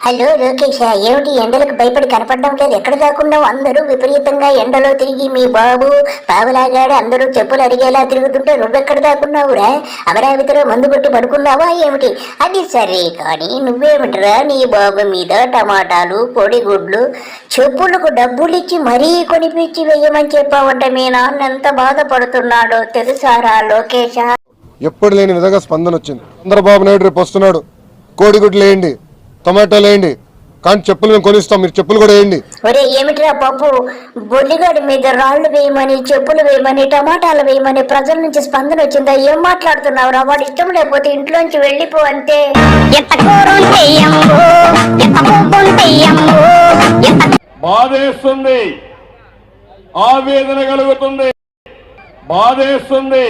Hello Lokesh, ఏమిటి ఎండలకు భయపడి కనపడడం లేదు? ఎక్కడ దాక్కున్నావు? అందరూ విపరీతంగా ఎండలో తిరిగి మీ బాబు పావలాగాడు అందరూ చెప్పులు అడిగేలా తిరుగుతుంటే నువ్వెక్కడ దాక్కున్నావురా? అమరావతిలో మందు కొట్టి పడుకున్నావా ఏమిటి? అది సరే కానీ నువ్వేమిట్రా నీ బాబు మీద టమాటాలు పొడిగుడ్లు చెప్పులకు డబ్బులు ఇచ్చి మరీ కొనిపించి వెయ్యమని చెప్పావంటే మీ నాన్న ఎంత బాధపడుతున్నాడో తెలుసారా లోకేష్? ఎప్పుడు లేని విధంగా స్పందన వచ్చింది. చంద్రబాబు నాయుడు రేపు వస్తున్నాడు, కోడిగుడ్లు వేయండి, టమాటాలు వేయండి, కానీ చెప్పులు మేము కొనిస్తాం, మీరు చెప్పులు కూడా వేయండి. ఒరే ఏమిటిరా పప్పు, బొల్లిగాడి మీద రాళ్లు వేయమని చెప్పులు వేయమని టమాటాలు వేయమని ప్రజల నుంచి స్పందన వచ్చిందా? ఏం మాట్లాడుతున్నావురా? వాడు ఇష్టం లేకపోతే ఇంట్లోంచి వెళ్ళిపో అంతే. బాధేస్తుంది, ఆవేదన కలుగుతుంది, బాధేస్తుంది,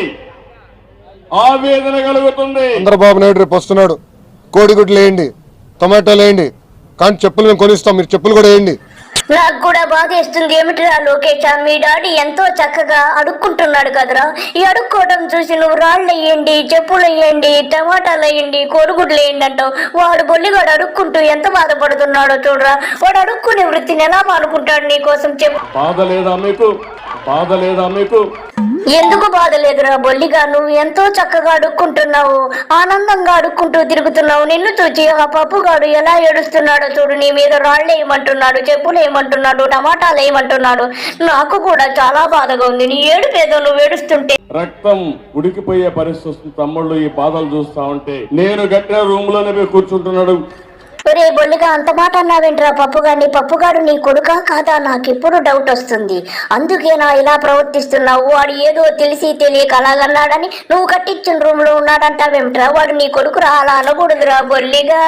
ఆవేదన కలుగుతుంది. చంద్రబాబు నాయుడు రేపు వస్తున్నాడు, కోడిగుడ్లు వేయండి, టమాటాలు వేయండి, కానీ చెప్పులు మేము కొనిస్తాం, మీరు చెప్పులు కూడా వేయండి. నాకు కూడా బాధేస్తుంది. ఏమిటిరా లోకేష్, మీ డాడీ ఎంతో చక్కగా అడుక్కుంటున్నాడు కదరా. ఈ అడుక్కోవడం చూసి నువ్వు రాళ్ళు వేయండి, చెప్పులు వేయండి, టమాటాలు వేయండి, కోడిగుడ్లు వేయండి అంటావు. వాడు బొల్లిగాడు అడుక్కుంటూ ఎంత బాధపడుతున్నాడో చూడరా. వాడు అడుక్కునే వృత్తిని ఎలా మానుకుంటాడు నీ కోసం చెప్పు. బాధ లేదా మీకు? బాధ లేదా మీకు? ఎందుకు బాధ లేదురా బొల్లిగా? నువ్వు ఎంతో చక్కగా అడుక్కుంటున్నావు, ఆనందంగా అడుక్కుంటూ తిరుగుతున్నావు. నిన్ను చూచి ఆ పప్పుగాడు ఎలా ఏడుస్తున్నాడో చూడు. నీ మీద రాళ్ళు వేయమంటున్నాడు, చెప్పులు వేయమంటున్నాడు, టమాటాలు వేయమంటున్నాడు. నాకు కూడా చాలా బాధగా ఉంది నీ ఏడుపేదో నువ్వు ఏడుస్తుంటే. రక్తం ఉడికిపోయే పరిస్థితి వస్తుంది తమ్ముళ్ళు. ఈ బాధలు చూస్తా ఉంటే నేను గట్టిన రూమ్ లోనే పోయి కూర్చుంటున్నాడు. ఒరే బొల్లిగా అంత మాట అన్నావేంట్రా పప్పుగాడిని? పప్పుగాడు నీ కొడుకా కాదా? నాకు ఇప్పుడు డౌట్ వస్తుంది. అందుకేనా ఇలా ప్రవర్తిస్తున్నావు? వాడు ఏదో తెలిసి తెలియక అలాగన్నాడని నువ్వు కట్టించిన రూమ్ లో ఉన్నాడంటావేమిట్రా? వాడు నీ కొడుకు రా, అలా అనకూడదురా బొల్లిగా.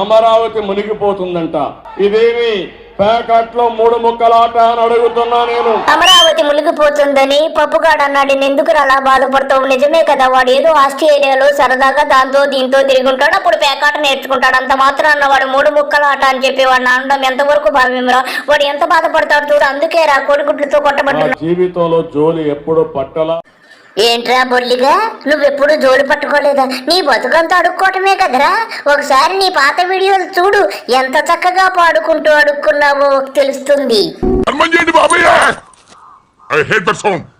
అమరావతి మునిగిపోతుందంట. ఇదేమి ప్యాకెట్లో 3 ముక్కల ఆట అని అడుగుతున్నా నేను. అమరావతి మునిగిపోతుందని పప్పుగాడు అన్నాడు. ఎందుకు అలా బాధపడతావు? నిజమే కదా, వాడు ఏదో ఆస్ట్రేలియాలో సరదాగా దాంతో దీంతో తిరుగుంటాడు, అప్పుడు పేకాట నేర్చుకుంటాడు. అంత మాత్రాన్న వాడు 3 ముక్కల ఆట అని చెప్పి వాడిని అనడం ఎంతవరకు భావ్యంరా? వాడు ఎంత బాధపడతాడు చూడు. అందుకే రా కోడిగుడ్లతో కొట్టబడ్డా. జీవితంలో జోలి ఎప్పుడు పట్టలా. ఏంట్రా బొల్లిగా, నువ్వెప్పుడు జోలు పట్టుకోలేదా? నీ బతుకంతా అడుక్కోవటమే కదరా. ఒకసారి నీ పాత వీడియోలు చూడు, ఎంత చక్కగా పాడుకుంటూ అడుక్కున్నావో తెలుస్తుంది.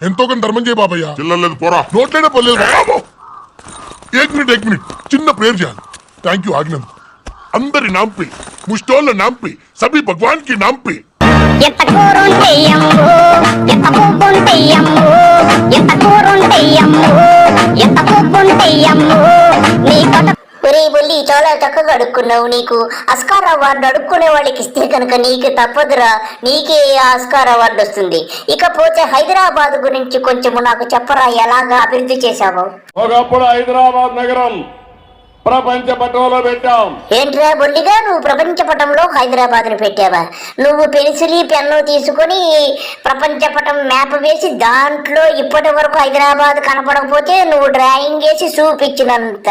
ఎంతో కొంత ధర్మం చేయ బాబయ్య. చిల్లలేదు పోరా, నోట్లేనే పోలేదు బాబు. ఏక్ మినిట్ చిన్న ప్రేయర్ చేయాలి. థ్యాంక్ యూ ఆజ్ఞం. అందరి నాంపి, ముష్టోళ్ళ నాంపి, సభీ భగవాన్ కి నాంపి. ఒరే బొల్లి, చాలా చక్కగా అడుక్కున్నావు. నీకు ఆస్కార్ అవార్డు అడుక్కునే వాళ్ళకి ఇస్తే కనుక నీకు తప్పదురా, నీకే ఆస్కార్ అవార్డు వస్తుంది. ఇకపోతే హైదరాబాద్ గురించి కొంచెము నాకు చెప్పరా, ఎలాగా అభివృద్ధి చేశావు? ఒకప్పుడు హైదరాబాద్ నగరం ప్రపంచ పటంలో పెట్టాం. ఏంట్రా బొల్లిగా, నువ్వు ప్రపంచ పటంలో హైదరాబాద్ ను పెట్టావా? నువ్వు పెన్సిల్ పెన్ను తీసుకుని ప్రపంచ పటం మ్యాప్ వేసి దాంట్లో ఇప్పటి వరకు హైదరాబాద్ కనపడకపోతే నువ్వు డ్రాయింగ్ వేసి చూపించినంత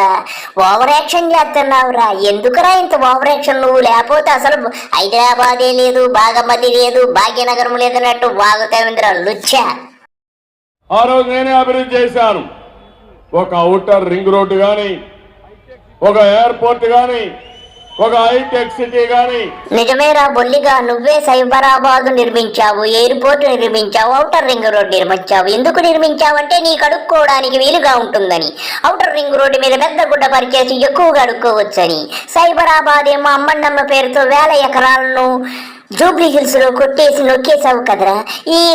ఓవర్ యాక్షన్ చేస్తున్నావురా. ఎందుకురా ఇంత ఓవర్ యాక్షన్? నువ్వు లేకపోతే అసలు హైదరాబాదే లేదు, బాగమతి లేదు, భాగ్యనగరం లేదన్నట్టు వాగుతావేంద్రా లుచ్చా. ఆ రోజు నేనే అభివృద్ధి చేశాను. ఒక ఔటర్ రింగ్ రోడ్డు గాని, ఒక ఎయిర్పోర్ట్ గాని, ఒక హైటెక్ సిటీ గాని. నిజమేరా బొల్లిగా, నువ్వే సైబరాబాద్ నిర్మించావు, ఎయిర్పోర్ట్ నిర్మించావు, ఔటర్ రింగ్ రోడ్ నిర్మించావు. ఎందుకు నిర్మించావంటే నీకు అడుక్కోవడానికి వీలుగా ఉంటుందని. ఔటర్ రింగ్ రోడ్డు మీద పెద్ద గుడ్డ పరిచేసి ఎక్కువగా అడుక్కోవచ్చని. సైబరాబాద్ ఏమో అమ్మన్నమ్మ పేరుతో 1000 ఎకరాలను జూబ్లీ హిల్స్ లో కొట్టేసి నొక్కేసావు కదరా.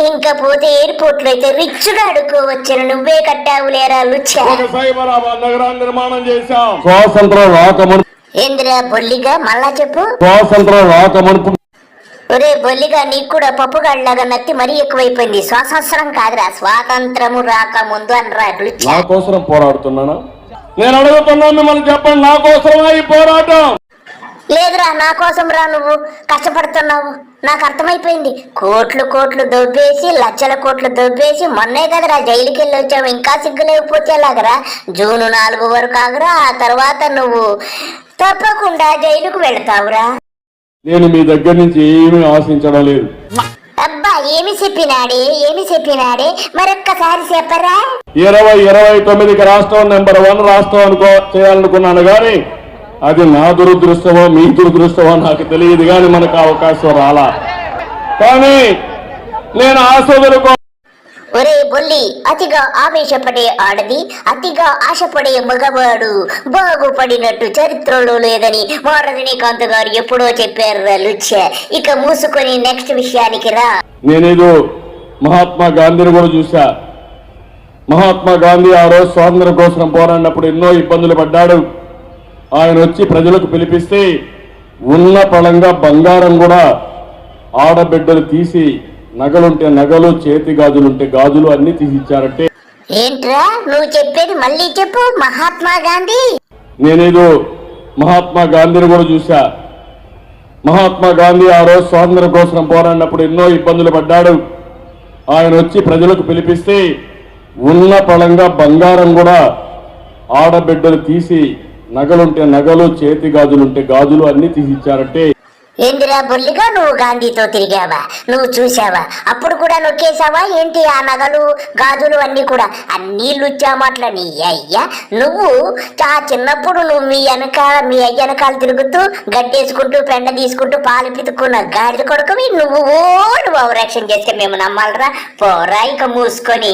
ఇంకా పోతే ఎయిర్పోర్ట్ లో అయితే రిచ్ గా అడుక్కోవచ్చని నువ్వే కట్టావు లేరా లుచ్చా. సైబరాబాద్ నగరాన్ని నిర్మాణం చేశాం. స్వాతంత్రం రాకముందు. ఏందిరా బొల్లిగా, మళ్ళా చెప్పు. స్వాతంత్రం రాకముందు. ఒరే బొల్లిగా, నీకు కూడా పప్పుగాడిలాగా నత్తి మరీ ఎక్కువైపోయింది. స్వాతంత్రం కాదురా, స్వాతంత్రము రాకముందు అనరా లుచ్చా. నా కోసం పోరాడుతున్నానా? నేను అడుగుతున్నా మిమ్మల్ని, చెప్పండి, నా కోసమా ఈ పోరాటం? లేదురా, నా కోసం రా నువ్వు కష్టపడుతున్నావు, నాకు అర్థమైపోయింది. కోట్లు దొబ్బేసి, లక్షల కోట్లు దొబ్బేసి మొన్నే కదరా జైలుకి వెళ్ళి వచ్చావు. ఇంకా సిగ్గు లేకపోతే లాగరా. జూన్ 4 వరకు ఆగరా, ఆ తర్వాత నువ్వు తప్పకుండా జైలుకు వెళతావురా. నేను మీ దగ్గర నుంచి ఏమీ ఆశించడం లేదు. అబ్బా, ఏమి చెప్పినాడే మరొక్కసారి చెప్పరా. 2029కి రాష్ట్రం నెంబర్ 1 రాష్ట్రం చేయాలనుకున్నాను కానీ అది నా దురదృష్టమో మీ దురదృష్టమో నాకు తెలియదు, కానీ మనకు ఆ అవకాశం రాలా. కానీ నేను ఆశోదరు ఒరే బొల్లి, అతిగా ఆవేశపడే ఆడది, అతిగా ఆశపడే మగవాడు బాగుపడినట్టు చరిత్రలో లేదని మా రజనీకాంత్ గారు ఎప్పుడో చెప్పారు లుచ్చ. ఇక మూసుకొని నెక్స్ట్ విషయానికి రా. నేనేదో మహాత్మా గాంధీని కూడా చూశా. మహాత్మా గాంధీ ఆ రోజు స్వాతంత్రం కోసం పోరాడినప్పుడు ఎన్నో ఇబ్బందులు పడ్డాడు. ఆయన వచ్చి ప్రజలకు పిలిపిస్తే ఉన్న పళంగా బంగారం కూడా ఆడబిడ్డలు తీసి, నగలుంటే నగలు, చేతి గాజులుంటే గాజులు అన్ని తీసి ఇచ్చారంటే ఏంట్రా నువ్వు చెప్పేది? మళ్ళీ చెప్పు. మహాత్మా గాంధీ? నేనేదో మహాత్మా గాంధీని కూడా చూశా. మహాత్మా గాంధీ ఆ రోజు స్వాతంత్రం కోసం పోరాడినప్పుడు ఎన్నో ఇబ్బందులు పడ్డాడు. ఆయన వచ్చి ప్రజలకు పిలిపిస్తే ఉన్న పళంగా బంగారం కూడా ఆడబిడ్డలు తీసి, నగలుంటే నగలు, చేతి గాజులుంటే గాజులు అన్ని తీసి ఇచ్చారంటే ఏందిరా బొల్లిగా, నువ్వు గాంధీతో తిరిగావా? నువ్వు చూసావా? అప్పుడు కూడా నొక్కేసావా ఏంటి? ఆ నగలు గాజులు అన్ని కూడా అన్నీ లుచ్చామాట్ల. నీ అయ్యా, నువ్వు చిన్నప్పుడు నువ్వు మీ అయ్య వెనకాల తిరుగుతూ గడ్డేసుకుంటూ పెండ తీసుకుంటూ పాలు పితుక్కున్న గాడిద కొడుకువి నువ్వు. ఓ నువ్వు రక్షణ చేస్తే మేము నమ్మాలరా? పోరా ఇక మూసుకొని.